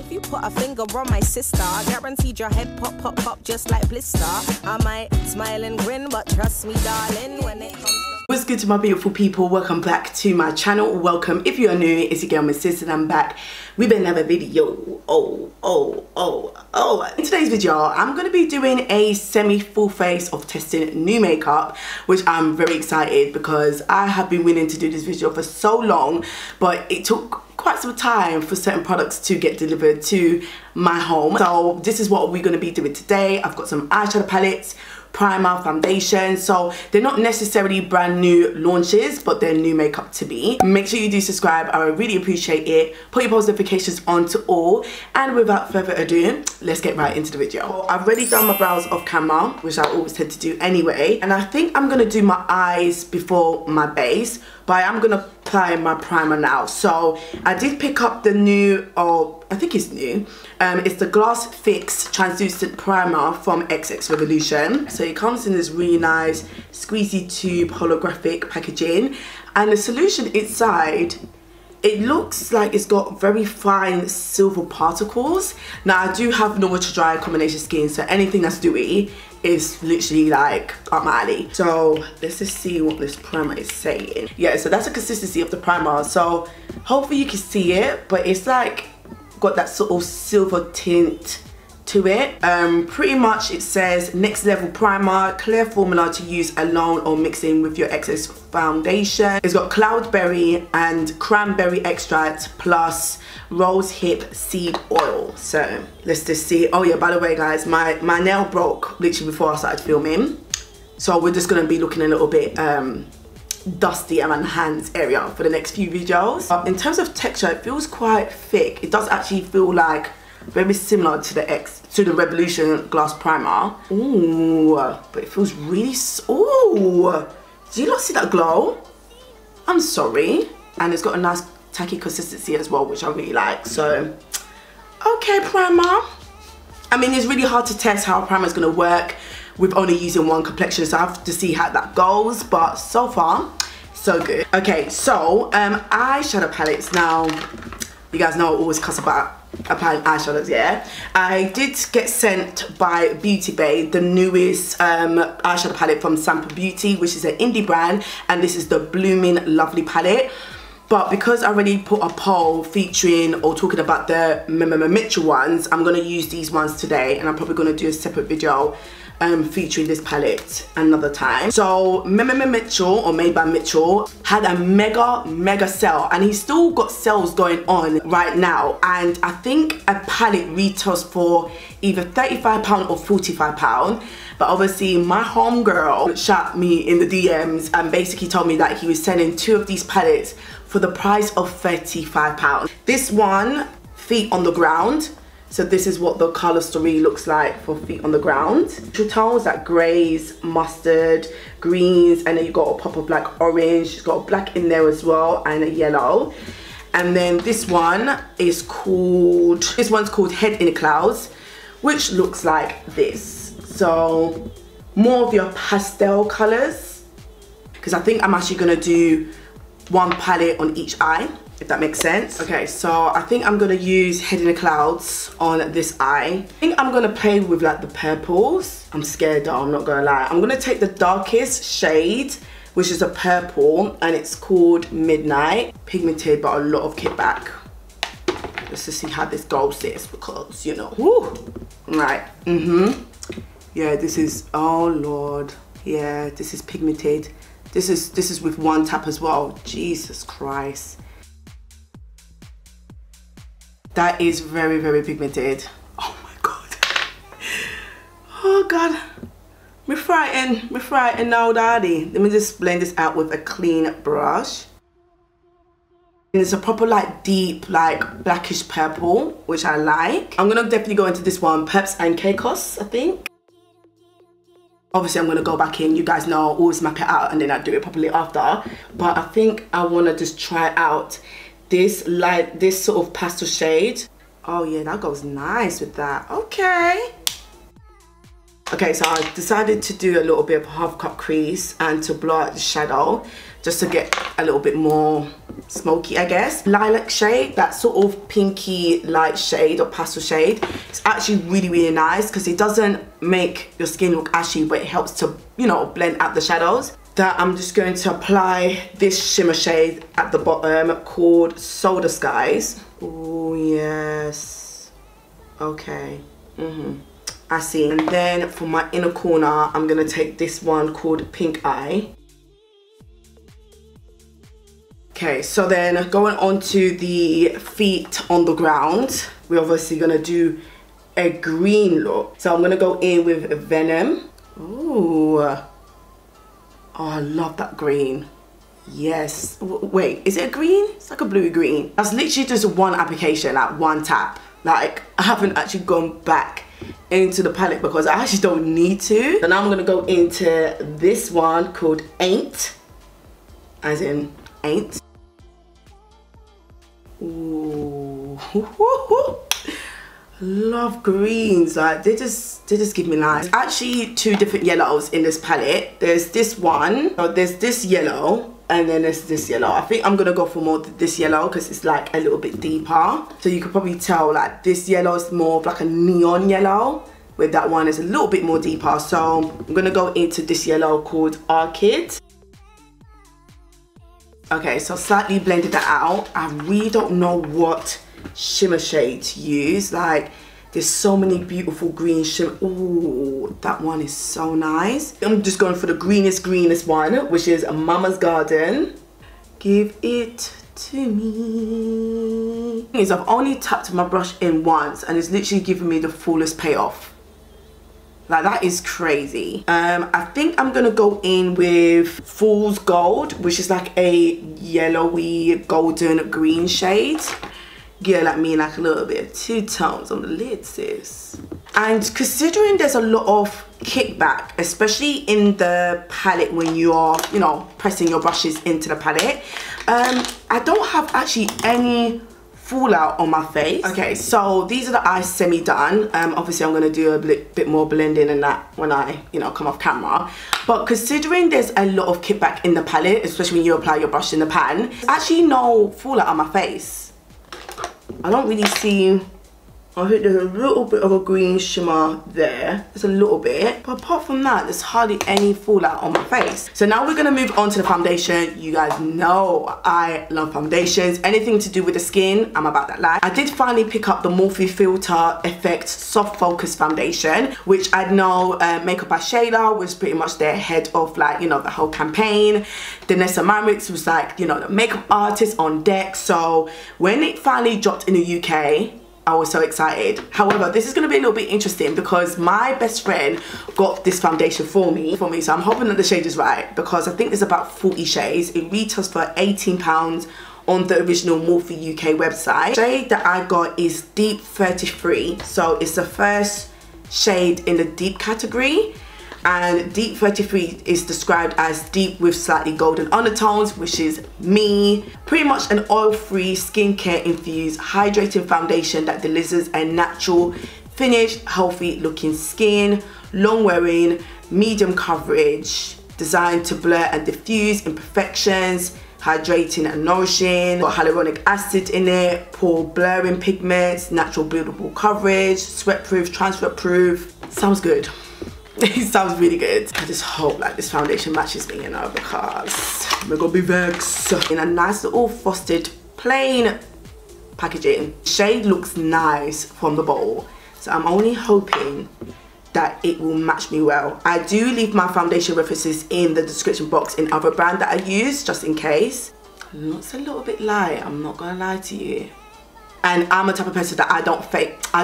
If you put a finger on my sister, guaranteed your head pop, pop, pop just like blister. I might smile and grin, but trust me, darling, when it comes to... What's good to my beautiful people? Welcome back to my channel. Welcome. If you are new, it's your girl, Miss Sydz, and I'm back with another video. In today's video, I'm going to be doing a semi-full face of testing new makeup, which I'm very excited because I have been willing to do this video for so long, but it took quite some time for certain products to get delivered to my home. So this is what we're going to be doing today. I've got some eyeshadow palettes, primer, foundation, so they're not necessarily brand new launches, but they're new makeup to me. Make sure you do subscribe, I would really appreciate it. Put your post notifications on to all, and without further ado, let's get right into the video. I've already done my brows off camera, which I always tend to do anyway, and I think I'm gonna do my eyes before my base, but I am gonna apply my primer now. So I did pick up the new, I think it's new, it's the Glass FIXX Translucent Primer from XX Revolution. So it comes in this really nice squeezy tube holographic packaging, and the solution inside, it looks like it's got very fine silver particles. Now I do have normal to dry combination skin, so anything that's dewy is literally like up my alley. So let's just see what this primer is saying. Yeah, so that's the consistency of the primer. So hopefully you can see it, but it's like got that sort of silver tint to it. Pretty much it says next level primer, clear formula to use alone or mixing with your excess foundation. It's got cloudberry and cranberry extract plus rose hip seed oil. So let's just see. Oh yeah, by the way guys, my nail broke literally before I started filming, so we're just gonna be looking a little bit dusty around the hands area for the next few videos. In terms of texture, it feels quite thick. It does actually feel like very similar to the Revolution Glass Primer. Ooh, but it feels really, ooh, do you not see that glow? I'm sorry. And it's got a nice tacky consistency as well, which I really like. So, okay, primer. I mean, it's really hard to test how a primer is gonna work with only using one complexion, so I have to see how that goes, but so far, so good. Okay, so eyeshadow palettes. Now, you guys know I always cuss about applying eyeshadows, yeah? I did get sent by Beauty Bay the newest eyeshadow palette from Fenty Beauty, which is an indie brand, and this is the Blooming Lovely palette. But because I already put a poll featuring or talking about the Mitchell ones, I'm going to use these ones today, and I'm probably going to do a separate video featuring this palette another time. So Mitchell, or Made by Mitchell, had a mega sale, and he's still got sales going on right now, and I think a palette retails for either £35 or £45. But obviously my homegirl shot me in the DMs and basically told me that he was selling 2 of these palettes for the price of £35. This one, Feet on the Ground. So this is what the color story looks like for Feet on the Ground. Two tones like greys, mustard, greens, and then you got a pop of like orange. It's got a black in there as well, and a yellow. And then this one is called, this one's called Head in the Clouds, which looks like this. So more of your pastel colors, because I think I'm actually gonna do one palette on each eye, if that makes sense. Okay, so I think I'm gonna use Head in the Clouds on this eye. I think I'm gonna play with like the purples. I'm scared though, I'm not gonna lie. I'm gonna take the darkest shade, which is a purple, and it's called Midnight. Pigmented, but a lot of kickback. Let's just see how this goes, sis, because, you know, whoo. Right, yeah, this is, oh Lord. Yeah, this is pigmented. This is with one tap as well. Jesus Christ. That is very pigmented. Oh my God. Oh God. Me frightened now, daddy. Let me just blend this out with a clean brush. And it's a proper like deep, like blackish purple, which I like. I'm gonna definitely go into this one, Peps and Caicos, I think. Obviously I'm gonna go back in, you guys know, always map it out and then I do it properly after. But I think I wanna just try out this light, this sort of pastel shade. Oh yeah, that goes nice with that. Okay. Okay, so I decided to do a little bit of half cut crease and to blow out the shadow, just to get a little bit more smoky, I guess. Lilac shade, that sort of pinky light shade or pastel shade. It's actually really, really nice because it doesn't make your skin look ashy, but it helps to, you know, blend out the shadows. That I'm just going to apply this shimmer shade at the bottom called Soda Skies. Oh yes. Okay. I see. And then for my inner corner, I'm gonna take this one called Pink Eye. Okay, so then going on to the feet on the ground, we're obviously gonna do a green look. So I'm gonna go in with Venom. Ooh. Oh, I love that green. Yes. Wait, is it a green? It's like a bluey green. That's literally just one application, like one tap. Like, I haven't actually gone back into the palette because I actually don't need to. And now I'm gonna go into this one called Ain't, as in ain't. Ooh. Love greens, like they just give me life. There's actually two different yellows in this palette. There's this one, so there's this yellow, and then there's this yellow. I think I'm gonna go for more this yellow because it's like a little bit deeper. So you can probably tell like this yellow is more of like a neon yellow, where that one is a little bit more deeper. So I'm gonna go into this yellow called Orchid. Okay, so slightly blended that out. I really don't know what shimmer shade to use. Like, there's so many beautiful green shimmer. Ooh, that one is so nice. I'm just going for the greenest one, which is Mama's Garden. Give it to me. I've only tapped my brush in once and it's literally giving me the fullest payoff. Like, that is crazy. I think I'm gonna go in with Fool's Gold, which is like a yellowy golden green shade. Yeah, like me, like a little bit of two tones on the lid, sis. And considering there's a lot of kickback, especially in the palette when you are, you know, pressing your brushes into the palette, I don't have actually any fallout on my face. Okay, so these are the eyes semi-done. Obviously I'm gonna do a bit more blending and that when I, you know, come off camera. But considering there's a lot of kickback in the palette, especially when you apply your brush in the pan, there's actually no fallout on my face. I don't really see, I think there's a little bit of a green shimmer there. There's a little bit. But apart from that, there's hardly any fallout on my face. So now we're going to move on to the foundation. You guys know I love foundations. Anything to do with the skin, I'm about that life. I did finally pick up the Morphe Filter FIXX Soft Focus Foundation, which I know Makeup by Shayla was pretty much their head of, like, you know, the whole campaign. Danessa Mamrix was like, you know, the makeup artist on deck. So when it finally dropped in the UK, I was so excited. However, this is going to be a little bit interesting because my best friend got this foundation for me. So I'm hoping that the shade is right because I think there's about 40 shades. It retails for £18 on the original Morphe UK website. The shade that I got is Deep 33. So it's the first shade in the deep category. And Deep 33 is described as deep with slightly golden undertones, which is me. Pretty much an oil-free, skincare infused, hydrating foundation that delivers a natural, finished, healthy looking skin, long wearing, medium coverage, designed to blur and diffuse imperfections, hydrating and nourishing, got hyaluronic acid in it, pore blurring pigments, natural buildable coverage, sweat proof, transfer proof. Sounds good. It sounds really good. I just hope like this foundation matches me, you know, because we're gonna be vexed. In a nice little frosted plain packaging. Shade looks nice from the bowl, so I'm only hoping that it will match me well. I do leave my foundation references in the description box in other brand that I use, just in case. Looks a little bit light, I'm not gonna lie to you. And I'm the type of person that I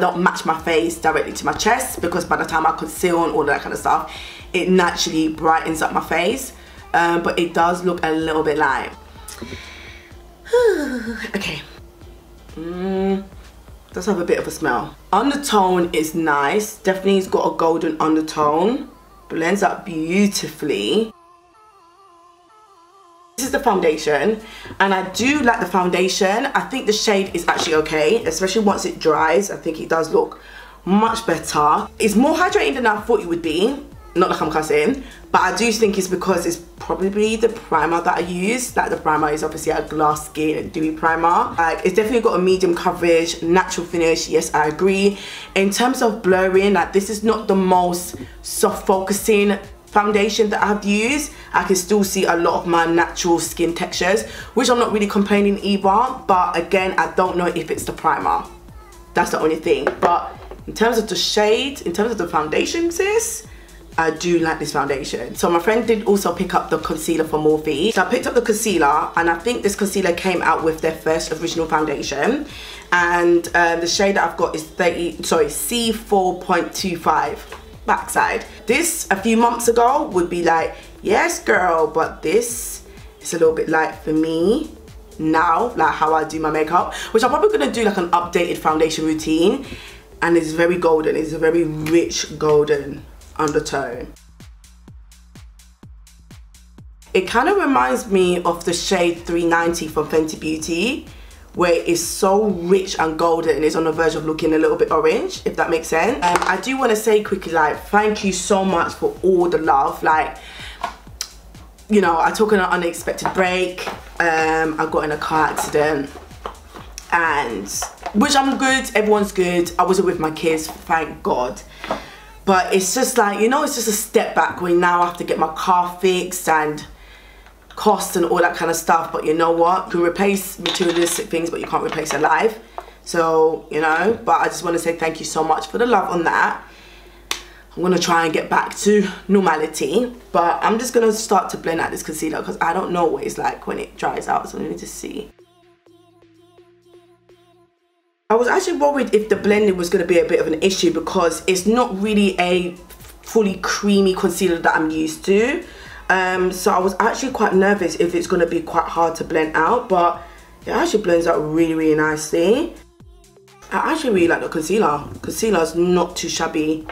don't match my face directly to my chest, because by the time I conceal and all that kind of stuff, it naturally brightens up my face. But it does look a little bit light. Okay. Does have a bit of a smell. Undertone is nice. Definitely it's got a golden undertone. Blends up beautifully. This is the foundation, and I do like the foundation. I think the shade is actually okay, especially once it dries. I think it does look much better. It's more hydrating than I thought it would be. not like I'm cussing, but I do think it's because it's probably the primer that I use. Like the primer is obviously a glass skin dewy primer. Like it's definitely got a medium coverage, natural finish. Yes, I agree. In terms of blurring, like this is not the most soft focusing foundation that I've used. I can still see a lot of my natural skin textures, which I'm not really complaining either. But again, I don't know if it's the primer. That's the only thing. But in terms of the shade, in terms of the foundation, sis, I do like this foundation. So my friend did also pick up the concealer from Morphe. So I picked up the concealer, and I think this concealer came out with their first original foundation. And the shade that I've got is C4.25 backside. This a few months ago would be like, yes girl, but this is a little bit light for me now, like how I do my makeup, which I'm probably gonna do like an updated foundation routine. And it's very golden, it's a very rich golden undertone. It kind of reminds me of the shade 390 from Fenty Beauty, where it's so rich and golden. It's on the verge of looking a little bit orange, if that makes sense. I do want to say quickly, like, thank you so much for all the love. Like, you know, I took an unexpected break. I got in a car accident, and which I'm good, everyone's good. I wasn't with my kids, thank God. But it's just like, you know, it's just a step back when now I have to get my car fixed and costs and all that kind of stuff. But you know what? You can replace materialistic things, but you can't replace a life. So, you know, but I just want to say thank you so much for the love on that. I'm going to try and get back to normality. But I'm just going to start to blend out this concealer because I don't know what it's like when it dries out. So let me just see. I was actually worried if the blending was going to be a bit of an issue because it's not really a fully creamy concealer that I'm used to. So I was actually quite nervous if it's going to be quite hard to blend out, but it actually blends out really, really nicely. I actually really like the concealer. Concealer is not too shabby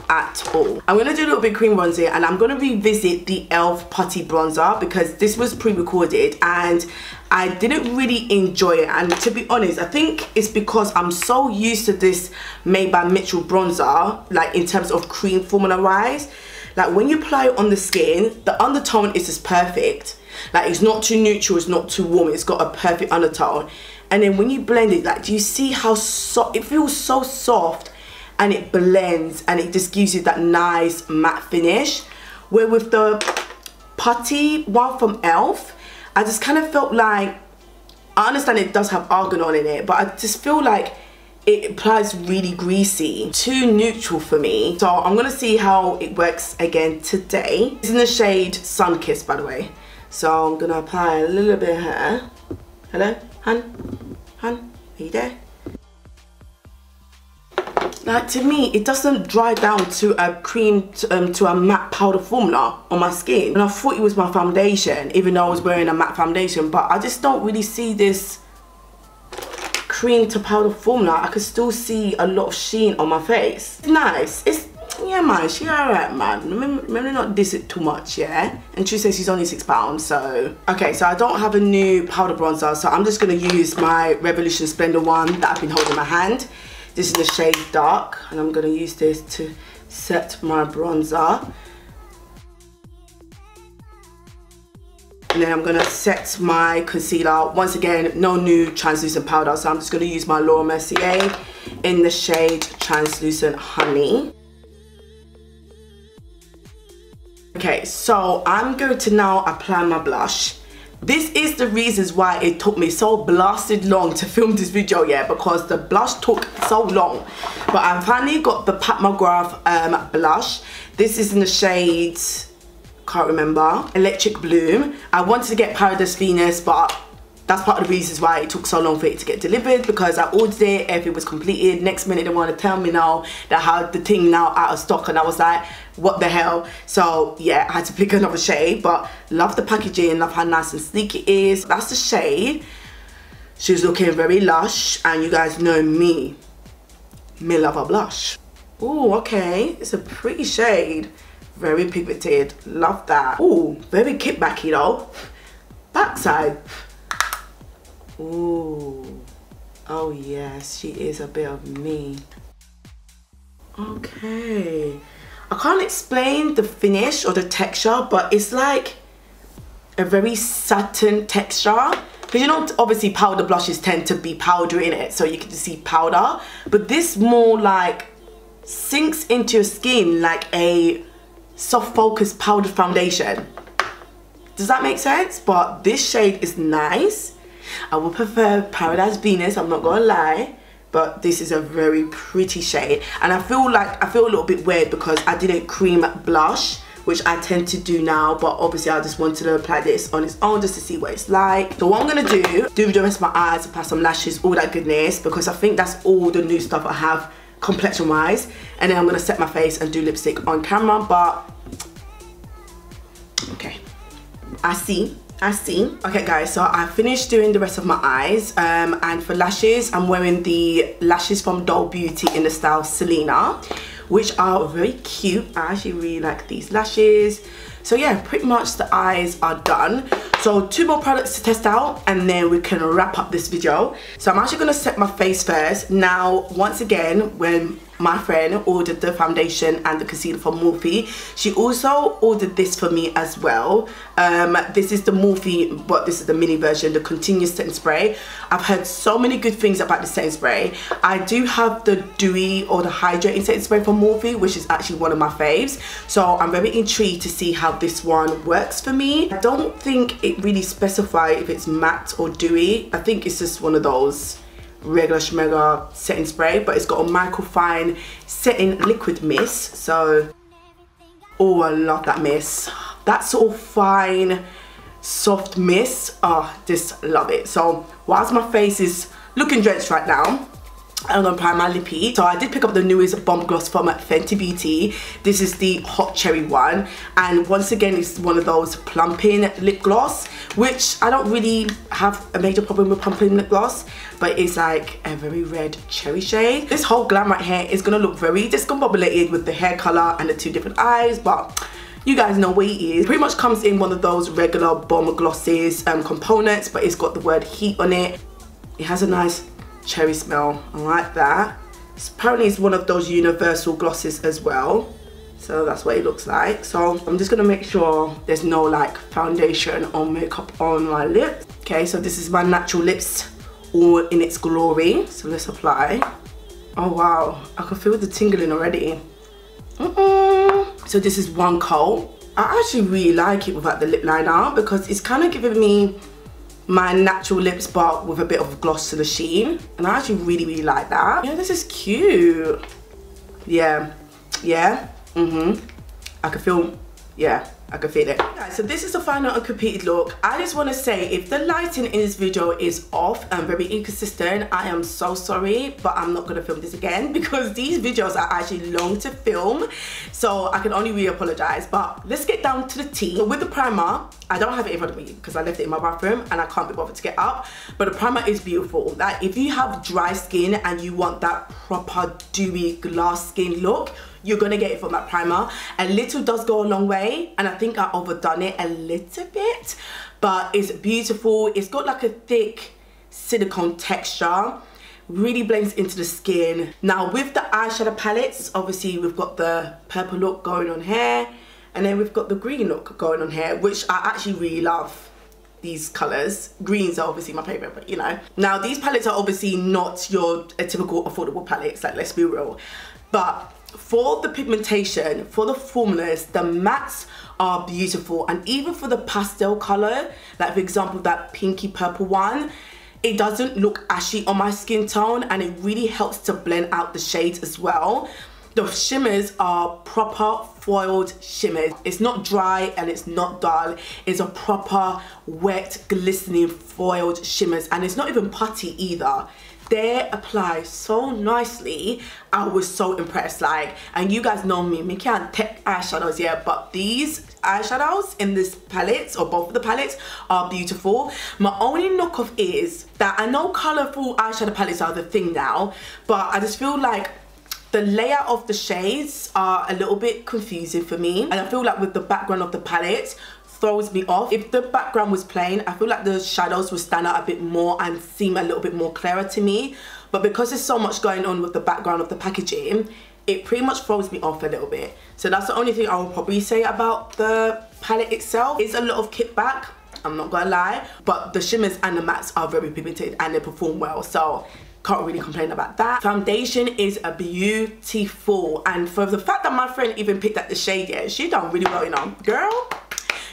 at all. I'm going to do a little bit of cream bronzer, and I'm going to revisit the E.L.F. Putty Bronzer because this was pre-recorded and I didn't really enjoy it. And to be honest, I think it's because I'm so used to this Made by Mitchell bronzer, like in terms of cream formula wise. Like when you apply it on the skin, the undertone is just perfect. Like it's not too neutral, it's not too warm, it's got a perfect undertone. And then when you blend it, like do you see how soft, it feels so soft and it blends and it just gives you that nice matte finish. Where with the putty one from E.L.F, I just kind of felt like, I understand it does have argan in it, but I just feel like it applies really greasy, too neutral for me. So I'm gonna see how it works again today. It's in the shade Sun Kiss, by the way. So I'm gonna apply a little bit here. Hello, hun, are you there? Like to me, it doesn't dry down to a cream, to a matte powder formula on my skin. And I thought it was my foundation, even though I was wearing a matte foundation, but I just don't really see this cream to powder formula. I could still see a lot of sheen on my face. It's nice. It's, yeah man, she alright man. Remember not diss it too much, yeah? And she says she's only £6, so. Okay, so I don't have a new powder bronzer, so I'm just gonna use my Revolution Splendor one that I've been holding in my hand. This is the shade Dark, and I'm gonna use this to set my bronzer. And then I'm gonna set my concealer. Once again, no new translucent powder, so I'm just gonna use my Laura Mercier in the shade Translucent Honey. Okay, so I'm going to now apply my blush. This is the reasons why it took me so blasted long to film this video, yeah, because the blush took so long. But I finally got the Pat McGrath blush. This is in the shade, can't remember, Electric Bloom. I wanted to get Paradise Venus, but that's part of the reasons why it took so long for it to get delivered, because I ordered it, everything was completed. Next minute they want to tell me now that I had the thing now out of stock, and I was like, what the hell? So yeah, I had to pick another shade, but love the packaging, love how nice and sleek it is. That's the shade. She's looking very lush, and you guys know me love a blush. Oh, okay, it's a pretty shade. Very pigmented, love that. Oh, very kickbacky though. Backside. Ooh, oh yes, she is a bit of me. Okay, I can't explain the finish or the texture, but it's like a very satin texture. Because you know, obviously powder blushes tend to be powder in it, so you can just see powder. But this more like sinks into your skin like a soft focus powdered foundation. Does that make sense? But this shade is nice. I would prefer Paradise Venus, I'm not gonna lie. But this is a very pretty shade. And I feel a little bit weird because I didn't cream blush, which I tend to do now, but obviously I just wanted to apply this on its own just to see what it's like. So what I'm gonna do the rest of my eyes, apply some lashes, all that goodness, because I think that's all the new stuff I have complexion wise. And then I'm gonna set my face and do lipstick on camera, but okay, I see. Okay guys, so I finished doing the rest of my eyes, and for lashes I'm wearing the lashes from Doll Beauty in the style Selena, which are very cute. I actually really like these lashes. So yeah, pretty much the eyes are done. So 2 more products to test out and then we can wrap up this video. So I'm actually gonna set my face first. Now, once again, when my friend ordered the foundation and the concealer from Morphe, she also ordered this for me as well. This is the Morphe, but this is the mini version, the continuous setting spray. I've heard so many good things about the setting spray. I do have the dewy or the hydrating setting spray from Morphe, which is actually one of my faves. So I'm very intrigued to see how this one works for me. I don't think it really specifies if it's matte or dewy. I think it's just one of those regular schmegger setting spray, but it's got a microfine setting liquid mist. So, oh, I love that mist. That sort of fine, soft mist. Oh, just love it. So, whilst my face is looking drenched right now, I'm gonna apply my lippy. So I did pick up the newest bomb gloss from Fenty Beauty. This is the hot cherry one, and once again it's one of those plumping lip gloss, which I don't really have a major problem with plumping lip gloss, but it's like a very red cherry shade. This whole glam right here is gonna look very discombobulated with the hair color and the 2 different eyes, but you guys know what it is. Pretty much comes in one of those regular bomb glosses components, but it's got the word heat on it. It has a nice cherry smell. I like that. Apparently it's one of those universal glosses as well, so that's what it looks like. So I'm just gonna make sure there's no like foundation or makeup on my lips. Okay, so this is my natural lips all in its glory, so let's apply. Oh wow, I can feel the tingling already. So this is one coat. I actually really like it without the lip liner because it's kind of giving me my natural lips but with a bit of gloss to the sheen, and I actually really like that. Yeah, this is cute. Yeah, I can feel, yeah, I can feel it. Guys, so this is the final uncompleted look. I just want to say, if the lighting in this video is off and very inconsistent, I am so sorry, but I'm not going to film this again because these videos are actually long to film, so I can only really apologize. But let's get down to the tea. So with the primer, I don't have it in front of me because I left it in my bathroom and I can't be bothered to get up, but the primer is beautiful. Like, if you have dry skin and you want that proper dewy glass skin look, you're gonna get it from that primer. A little does go a long way, and I think I overdone it a little bit, but it's beautiful. It's got like a thick silicone texture, really blends into the skin. Now with the eyeshadow palettes, obviously we've got the purple look going on here, and then we've got the green look going on here, which I actually really love. These colours. Greens are obviously my favourite, but you know. Now these palettes are obviously not your typical affordable palettes, like, let's be real. But for the pigmentation, for the formulas, the mattes are beautiful, and even for the pastel colour, like for example that pinky purple one, it doesn't look ashy on my skin tone, and it really helps to blend out the shades as well. The shimmers are proper foiled shimmers. It's not dry and it's not dull. It's a proper wet, glistening foiled shimmers, and it's not even putty either. They apply so nicely. I was so impressed. Like, and you guys know me can't take eyeshadows yet, but these eyeshadows in this palette, or both of the palettes, are beautiful. My only knockoff is that I know colourful eyeshadow palettes are the thing now, but I just feel like the layout of the shades are a little bit confusing for me, and I feel like with the background of the palette throws me off. If the background was plain, I feel like the shadows would stand out a bit more and seem a little bit more clearer to me, but because there's so much going on with the background of the packaging, it pretty much throws me off a little bit. So that's the only thing I will probably say about the palette itself. It's a lot of kickback, I'm not gonna lie, but the shimmers and the mattes are very pigmented and they perform well, so can't really complain about that. Foundation is a beautiful, and for the fact that my friend even picked up the shade, yeah, she done really well, you know. Girl,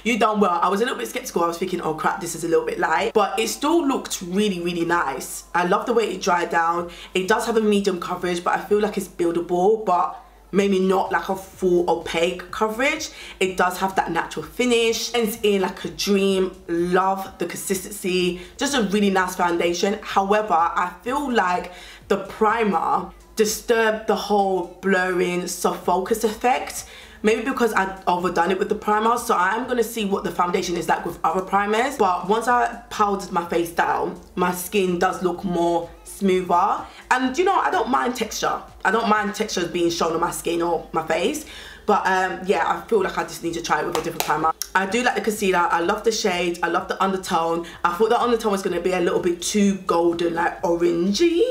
you done well. I was a little bit skeptical. I was thinking, oh crap, this is a little bit light, but it still looked really, really nice. I love the way it dried down. It does have a medium coverage, but I feel like it's buildable, but maybe not like a full opaque coverage. It does have that natural finish. It's in like a dream. Love the consistency. Just a really nice foundation. However, I feel like the primer disturbed the whole blurring soft focus effect. Maybe because I've overdone it with the primer, so I'm gonna see what the foundation is like with other primers. But once I powdered my face down, my skin does look more smoother. And you know, I don't mind texture. I don't mind textures being shown on my skin or my face. But yeah, I feel like I just need to try it with a different primer. I do like the concealer. I love the shade. I love the undertone. I thought the undertone was gonna be a little bit too golden, like orangey,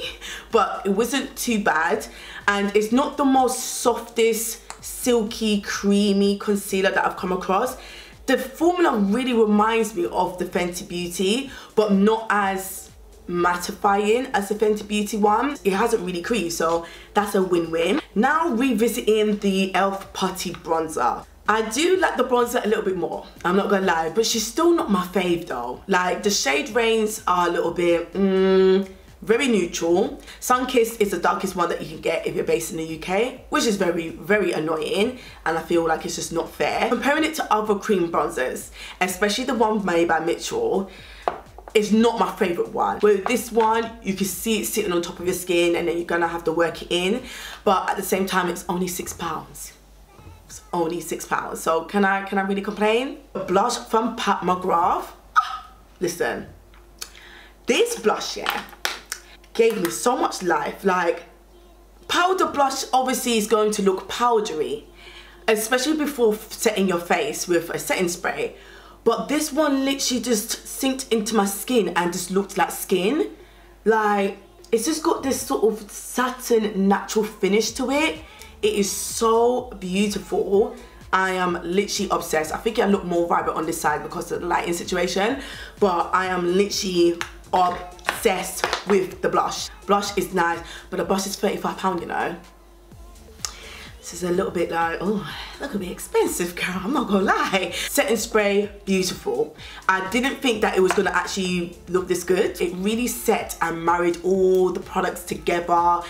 but it wasn't too bad. And it's not the most softest, silky, creamy concealer that I've come across. The formula really reminds me of the Fenty Beauty, but not as mattifying as the Fenty Beauty one. It hasn't really creased, so that's a win-win. Now revisiting the E.L.F. Putty Bronzer. I do like the bronzer a little bit more, I'm not gonna lie, but she's still not my fave though. Like the shade range are a little bit very neutral. Sunkissed is the darkest one that you can get if you're based in the UK, which is very, very annoying, and I feel like it's just not fair. Comparing it to other cream bronzers, especially the one made by Mitchell, is not my favourite one. With this one, you can see it sitting on top of your skin and then you're gonna have to work it in, but at the same time, it's only £6. It's only £6, so can I really complain? A blush from Pat McGrath. Listen, this blush, yeah, gave me so much life. Like, powder blush obviously is going to look powdery, especially before setting your face with a setting spray, but this one literally just sinked into my skin and just looked like skin. Like, it's just got this sort of satin natural finish to it. It is so beautiful. I am literally obsessed. I think I look more vibrant on this side because of the lighting situation, but I am literally obsessed with the blush. Blush is nice, but the blush is £35, you know. This is a little bit like, oh, that could be expensive, girl, I'm not gonna lie. Setting spray, beautiful. I didn't think that it was gonna actually look this good. It really set and married all the products together,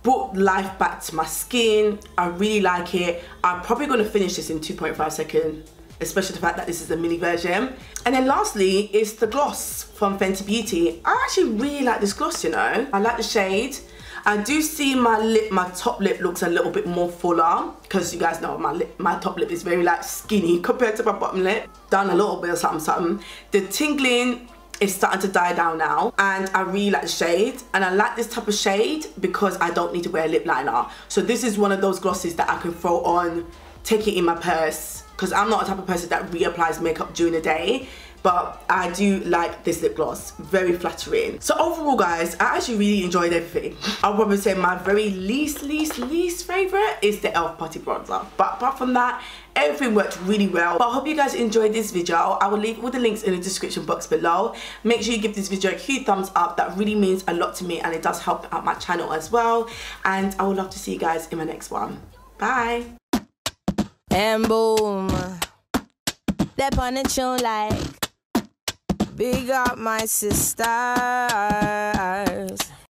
brought life back to my skin. I really like it. I'm probably gonna finish this in 2.5 seconds, especially the fact that this is a mini version. And then lastly is the gloss from Fenty Beauty. I actually really like this gloss, you know. I like the shade. I do see my top lip looks a little bit more fuller, because you guys know my top lip is very like skinny compared to my bottom lip. Done a little bit of something. The tingling is starting to die down now, and I really like the shade, and I like this type of shade because I don't need to wear a lip liner. So this is one of those glosses that I can throw on, take it in my purse, because I'm not a type of person that reapplies makeup during the day. But I do like this lip gloss, very flattering. So overall guys, I actually really enjoyed everything. I'll probably say my very least favorite is the E.L.F. Putty Bronzer. But apart from that, everything worked really well. But I hope you guys enjoyed this video. I will leave all the links in the description box below. Make sure you give this video a huge thumbs up. That really means a lot to me, and it does help out my channel as well. And I would love to see you guys in my next one. Bye. And boom, that on the tune like, big up my sisters.